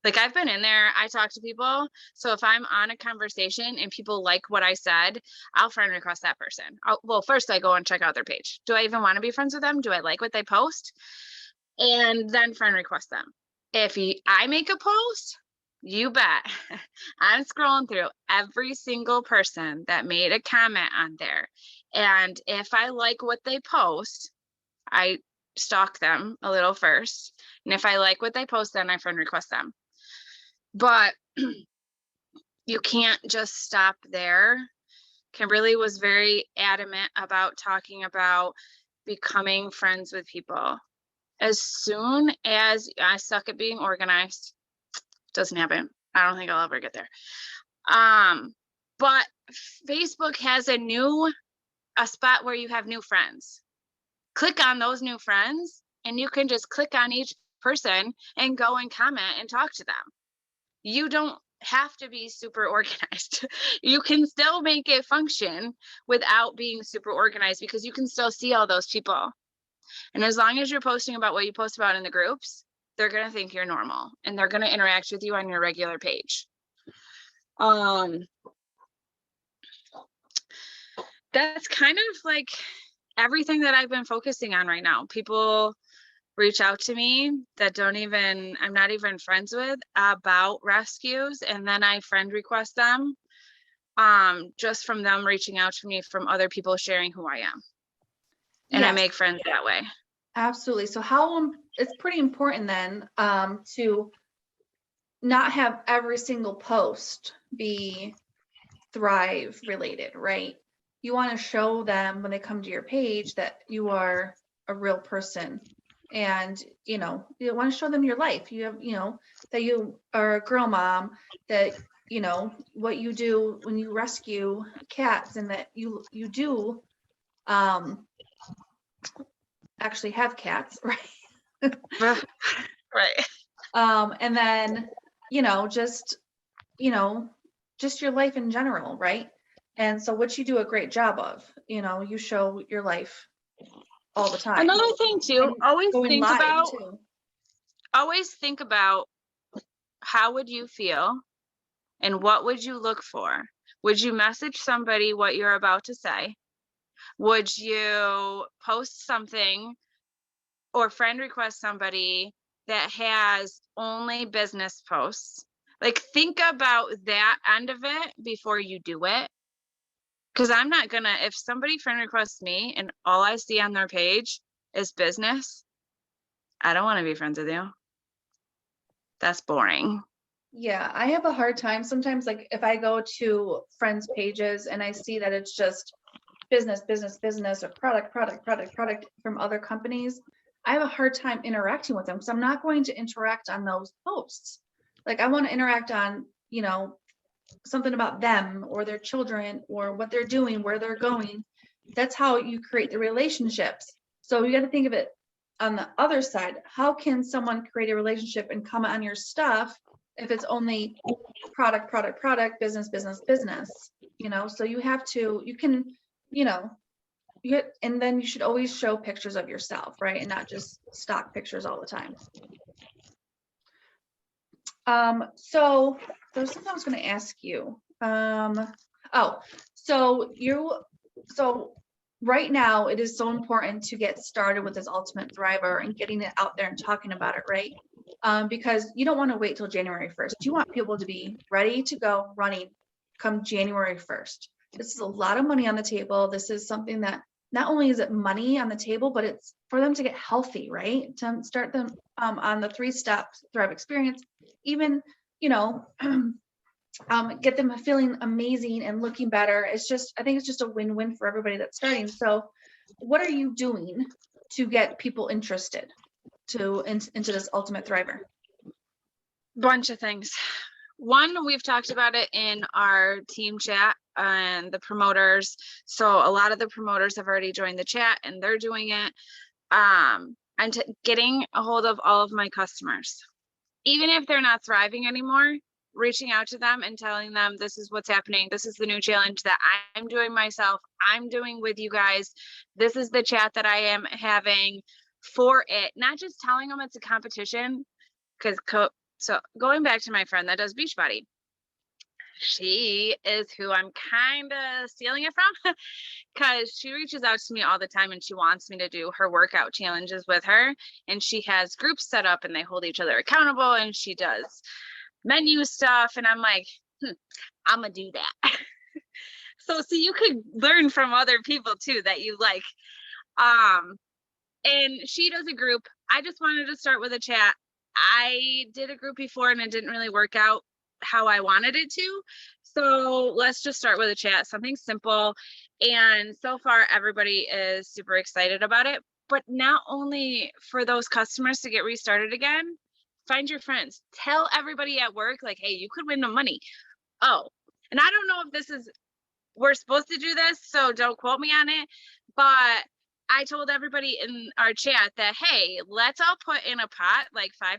Like, I've been in there, I talk to people. So if I'm on a conversation and people like what I said, I'll friend request that person. Well, first I go and check out their page. Do I even want to be friends with them? Do I like what they post? And then friend request them. If I make a post, you bet I'm scrolling through every single person that made a comment on there. And if I like what they post, I stalk them a little first. And if I like what they post, then I friend request them. But you can't just stop there. Kimberly was very adamant about talking about becoming friends with people. As soon as I suck at being organized, doesn't happen. I don't think I'll ever get there. But Facebook has a spot where you have new friends. Click on those new friends and you can just click on each person and go and comment and talk to them. You don't have to be super organized. You can still make it function without being super organized because you can still see all those people. And as long as you're posting about what you post about in the groups, they're going to think you're normal and they're going to interact with you on your regular page. That's kind of like everything that I've been focusing on right now. People reach out to me that I'm not even friends with about rescues. And then I friend request them just from them reaching out to me from other people sharing who I am. And yes. I make friends that way. Absolutely. So it's pretty important then to not have every single post be Thrive related, right? You want to show them when they come to your page that you are a real person. And, you want to show them your life. You have, that you are a girl mom, that, what you do when you rescue cats and that you do actually have cats, right? Right. And then, just your life in general, right? And so which you do a great job of, you show your life all the time. Another thing too, always think about how would you feel and what would you look for Would you message somebody what you're about to say? Would you post something or friend request somebody that has only business posts? Like, think about that end of it before you do it. Because I'm not gonna, if somebody friend requests me and all I see on their page is business, I don't want to be friends with you. That's boring. Yeah, I have a hard time sometimes, like if I go to friends' pages and I see that it's just business, business, business, or product, product, product, product from other companies, I have a hard time interacting with them because I'm not going to interact on those posts. Like I want to interact on, you know, something about them or their children or what they're doing, where they're going. That's how you create the relationships. So you got to think of it on the other side. How can someone create a relationship and comment on your stuff if it's only product, product, product, business, business, business? You know, so you have to, you can, you know, and then you should always show pictures of yourself, right? And not just stock pictures all the time. So there's something I was going to ask you. So right now it is so important to get started with this Ultimate Thriver and getting it out there and talking about it, right? Because you don't want to wait till January 1st. You want people to be ready to go running come January 1st. This is a lot of money on the table. This is something that not only is it money on the table, but it's for them to get healthy, right? To start them on the 3-step Thrive experience, even, you know, get them feeling amazing and looking better. It's just, I think it's just a win-win for everybody that's starting. So what are you doing to get people interested into this Ultimate Thriver? Bunch of things. One, we've talked about it in our team chat and the promoters. So a lot of the promoters have already joined the chat and they're doing it. And getting a hold of all of my customers, even if they're not thriving anymore, reaching out to them and telling them this is what's happening. This is the new challenge that I'm doing myself. I'm doing with you guys. This is the chat that I am having for it. Not just telling them it's a competition, because so going back to my friend that does Beachbody, she is who I'm kind of stealing it from because she reaches out to me all the time and she wants me to do her workout challenges with her. And she has groups set up and they hold each other accountable and she does menu stuff. And I'm like, I'm gonna do that. So you could learn from other people too that you like. And she does a group. I just wanted to start with a chat. I did a group before and it didn't really work out how I wanted it to. So let's just start with a chat, something simple. And so far, everybody is super excited about it. But not only for those customers to get restarted again, find your friends. Tell everybody at work, like, hey, you could win the money. Oh, and I don't know if this is, we're supposed to do this, so don't quote me on it. But I told everybody in our chat that, hey, let's all put in a pot like $5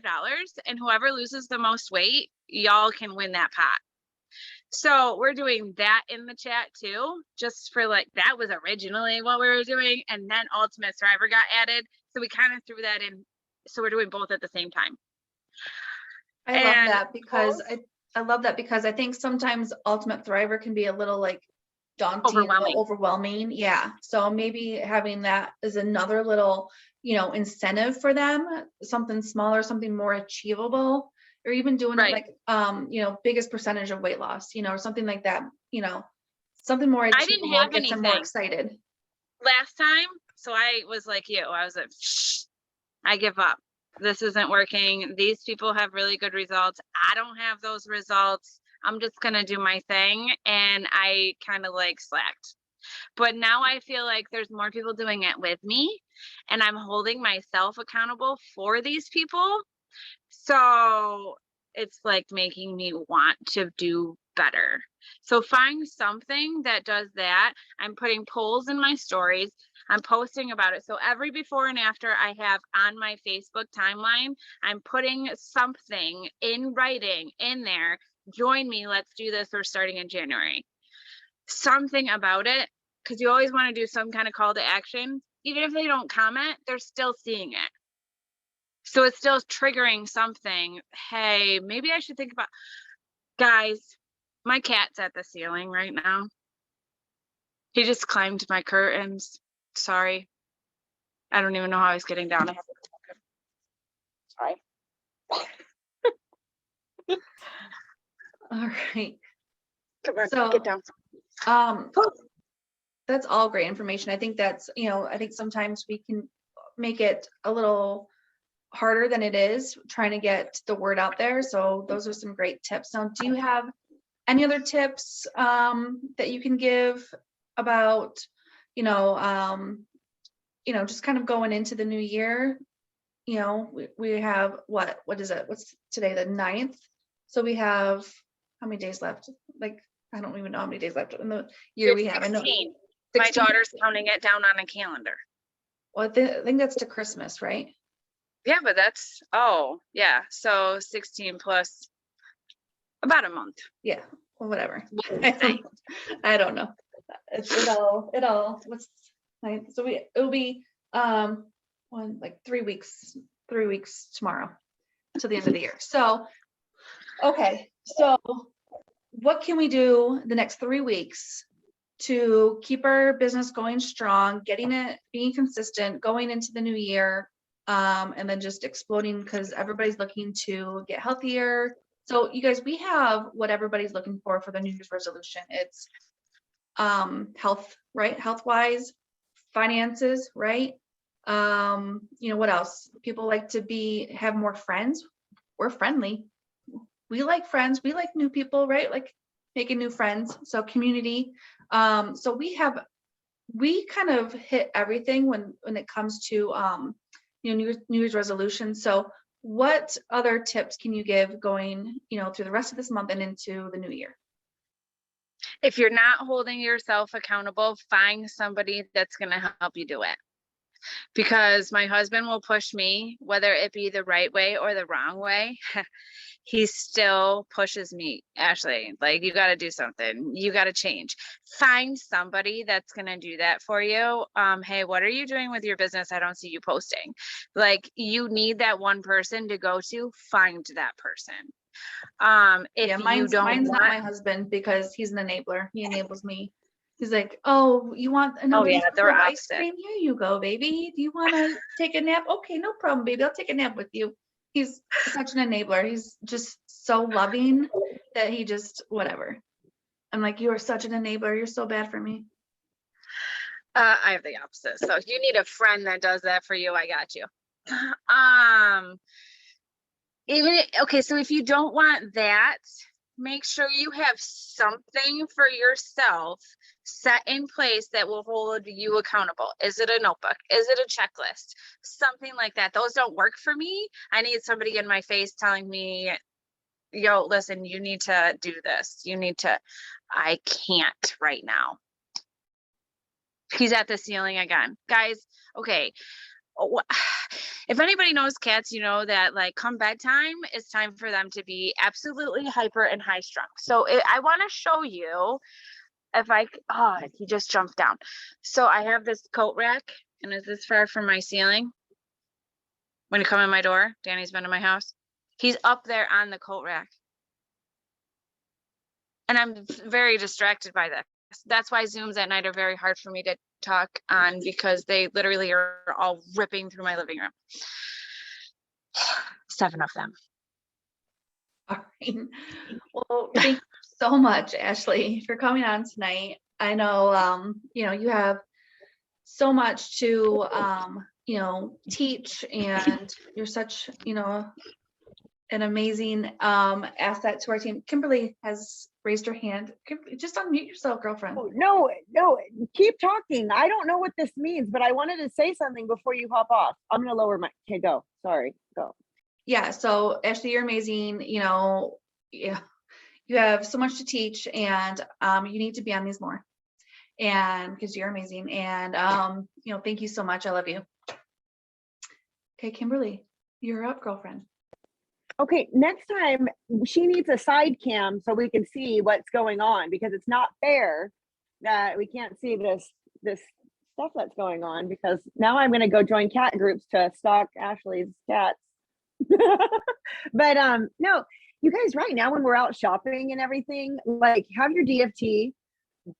and whoever loses the most weight, y'all can win that pot. So we're doing that in the chat too, just for like, that was originally what we were doing. And then Ultimate Thriver got added. So we kind of threw that in. So we're doing both at the same time. I love that because I love that because I think sometimes Ultimate Thriver can be a little like daunting, overwhelming. Yeah. So maybe having that is another little, you know, incentive for them, something smaller, something more achievable, or even doing it like, you know, biggest percentage of weight loss, you know, or something like that, you know, something more achievable. I didn't have anything. Them more excited. Last time. So I was like you, I was like, shh, I give up. This isn't working. These people have really good results. I don't have those results. I'm just going to do my thing. And I kind of like slacked. But now I feel like there's more people doing it with me and I'm holding myself accountable for these people. So it's like making me want to do better. So find something that does that. I'm putting polls in my stories. I'm posting about it. So every before and after I have on my Facebook timeline, I'm putting something in writing in there. Join me. Let's do this. We're starting in January. Something about it, because you always want to do some kind of call to action. Even if they don't comment, they're still seeing it. So it's still triggering something. Hey, maybe I should think about, guys, My cat's at the ceiling right now. He just climbed my curtains. Sorry. I don't even know how he's getting down. I have to go him. Sorry. All right. Come on, So, get down. That's all great information. I think that's, I think sometimes we can make it a little harder than it is trying to get the word out there. So those are some great tips. Now, do you have any other tips that you can give about, just kind of going into the new year? We have what is it? What's today, the 9th? So we have how many days left? Like, I don't even know how many days left in the year we have. I know 16. 16. My daughter's counting it down on a calendar. Well, I think that's to Christmas, right? Yeah, but that's, so 16 plus about a month. Yeah, well, whatever. Say. I don't know. It all what's nine? So it'll be 3 weeks tomorrow to the end of the year. So okay, so what can we do the next 3 weeks to keep our business going strong, being consistent, going into the new year, and then just exploding because everybody's looking to get healthier. So you guys, we have what everybody's looking for the New Year's resolution. It's health, right? Health-wise, finances, right? What else? People like to have more friends. We're friendly. We like friends. We like new people, right? Like making new friends. So community. So we kind of hit everything when it comes to New Year's resolution. So what other tips can you give going through the rest of this month and into the new year? If you're not holding yourself accountable, find somebody that's going to help you do it. Because my husband will push me, whether it be the right way or the wrong way. He still pushes me, Ashley, like, you got to do something. You got to change. Find somebody that's going to do that for you. Hey, what are you doing with your business? I don't see you posting. Like, you need that one person to go to. Find that person. Mine's not my husband because he's an enabler. He enables me. He's like, oh, you want another they're ice cream? Here you go, baby. Do you want to take a nap? Okay, no problem, baby. I'll take a nap with you. He's such an enabler. He's just so loving that he just whatever. I'm like, you are such an enabler. You're so bad for me. I have the opposite. So if you need a friend that does that for you, I got you. So if you don't want that, make sure you have something for yourself set in place that will hold you accountable. Is it a notebook? Is it a checklist? Something like that. Those don't work for me. I need somebody in my face telling me, yo, listen, you need to do this. I can't right now. He's at the ceiling again. Guys, okay. If anybody knows cats, you know that like come bedtime, it's time for them to be absolutely hyper and high strung. So I want to show you he just jumped down. So I have this coat rack, and is this far from my ceiling? When you come in my door, Danny's been in my house. He's up there on the coat rack. And I'm very distracted by this. That's why Zooms at night are very hard for me to talk on, because they literally are all ripping through my living room. 7 of them. All right. Well, thank you so much, Ashley, for coming on tonight. I know, you have so much to, teach, and you're such, an amazing asset to our team. Kimberly has raised her hand. Just unmute yourself, girlfriend. Oh, no, keep talking. I don't know what this means, but I wanted to say something before you hop off. I'm gonna lower my, okay, go. Sorry, go. Yeah, so Ashley, you're amazing. You have so much to teach, and you need to be on these more, and because you're amazing. And thank you so much. I love you. Okay, Kimberly, you're up, girlfriend. Okay, next time she needs a side cam so we can see what's going on, because it's not fair that we can't see this stuff that's going on, because now I'm going to go join cat groups to stalk Ashley's cats. But no, you guys, right now when we're out shopping and everything, like have your DFT,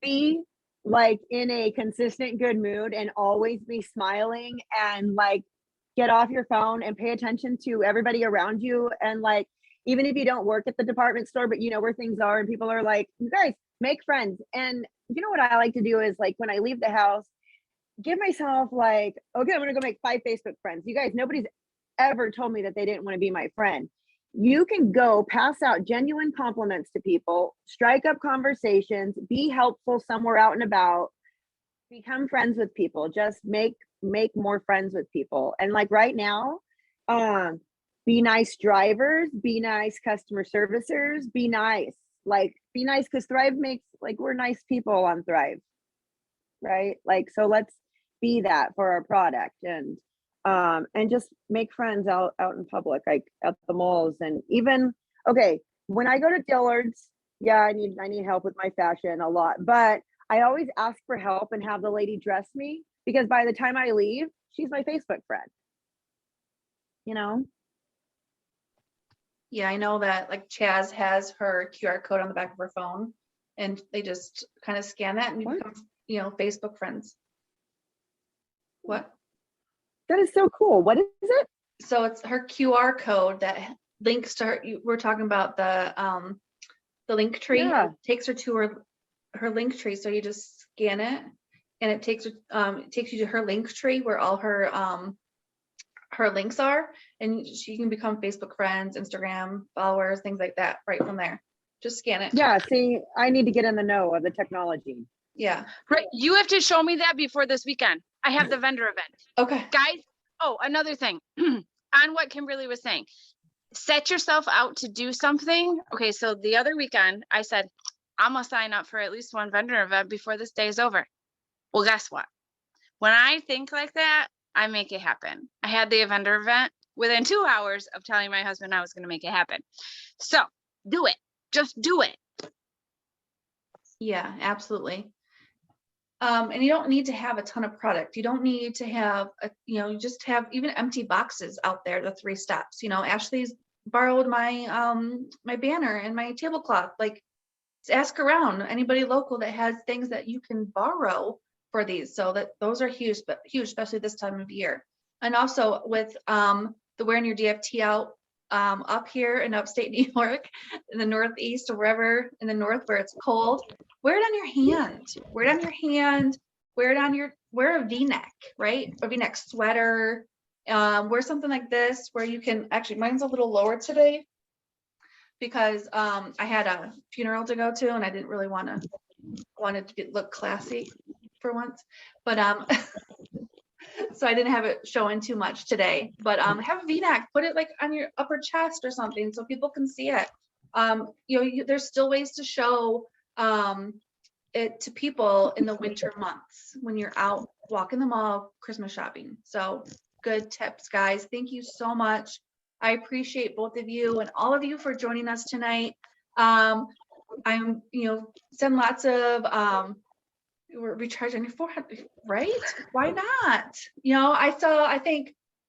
be like in a consistent good mood and always be smiling, and like get off your phone and pay attention to everybody around you. And like, even if you don't work at the department store, but you know where things are and people are like, you guys make friends. And you know what I like to do is like when I leave the house, give myself like, okay, I'm gonna go make 5 Facebook friends. You guys, nobody's ever told me that they didn't want to be my friend. You can go pass out genuine compliments to people, strike up conversations, be helpful somewhere out and about, become friends with people, just make more friends with people. And like right now, be nice drivers, be nice customer servicers, be nice, because Thrive makes, like, we're nice people on Thrive, right? Like, so let's be that for our product, and just make friends out in public, like at the malls. And even, okay, when I go to Dillard's, yeah, I need help with my fashion a lot, but I always ask for help and have the lady dress me, because by the time I leave, she's my Facebook friend, you know? Yeah, I know that like Chaz has her QR code on the back of her phone, and they just kind of scan that and you What? become, you know, Facebook friends. What? That is so cool. What is it? So it's her QR code that links to her. We're talking about the link tree. Yeah. It takes her to her link tree. So you just scan it, and it takes you to her link tree where all her links are, and she can become Facebook friends, Instagram followers, things like that right from there. Just scan it. Yeah, see, I need to get in the know of the technology. Yeah. Right. You have to show me that before this weekend. I have the vendor event. Okay. Guys, oh, another thing on what Kimberly was saying, set yourself out to do something. Okay, so the other weekend I said, I'm gonna sign up for at least one vendor event before this day is over. Well, guess what? When I think like that, I make it happen. I had the vendor event within 2 hours of telling my husband I was going to make it happen. So do it. Just do it. Yeah, absolutely. And you don't need to have a ton of product. You don't need to have you just have even empty boxes out there, the 3 steps. You know, Ashley's borrowed my my banner and my tablecloth. Like, ask around anybody local that has things that you can borrow for these. So that those are huge, especially this time of year. And also with the wearing your DFT out up here in upstate New York, in the Northeast or wherever in the North where it's cold, wear it on your hand. Wear it on your hand. Wear it on wear a V-neck, right? A V-neck sweater. Wear something like this where you can actually. Mine's a little lower today because I had a funeral to go to and I didn't really wanted to look classy for once, but so I didn't have it showing too much today. But have a V-neck, put it like on your upper chest or something so people can see it. There's still ways to show it to people in the winter months when you're out walking the mall, Christmas shopping. So good tips, guys. Thank you so much. I appreciate both of you and all of you for joining us tonight. I'm, send lots of we're recharging your forehead, right? Why not?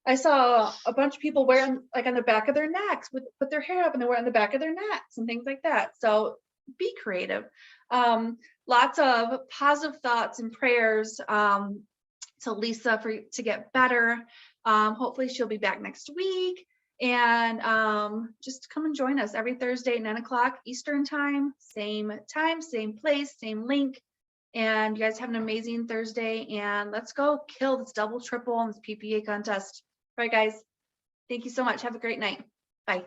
I saw a bunch of people wearing like on the back of their necks put their hair up and they're wearing the back of their necks and things like that. So be creative. Lots of positive thoughts and prayers to Lisa to get better. Hopefully she'll be back next week. And just come and join us every Thursday at 9 o'clock Eastern time, same place, same link. And you guys have an amazing Thursday, and let's go kill this double, triple, and this PPA contest. All right, guys. Thank you so much. Have a great night. Bye.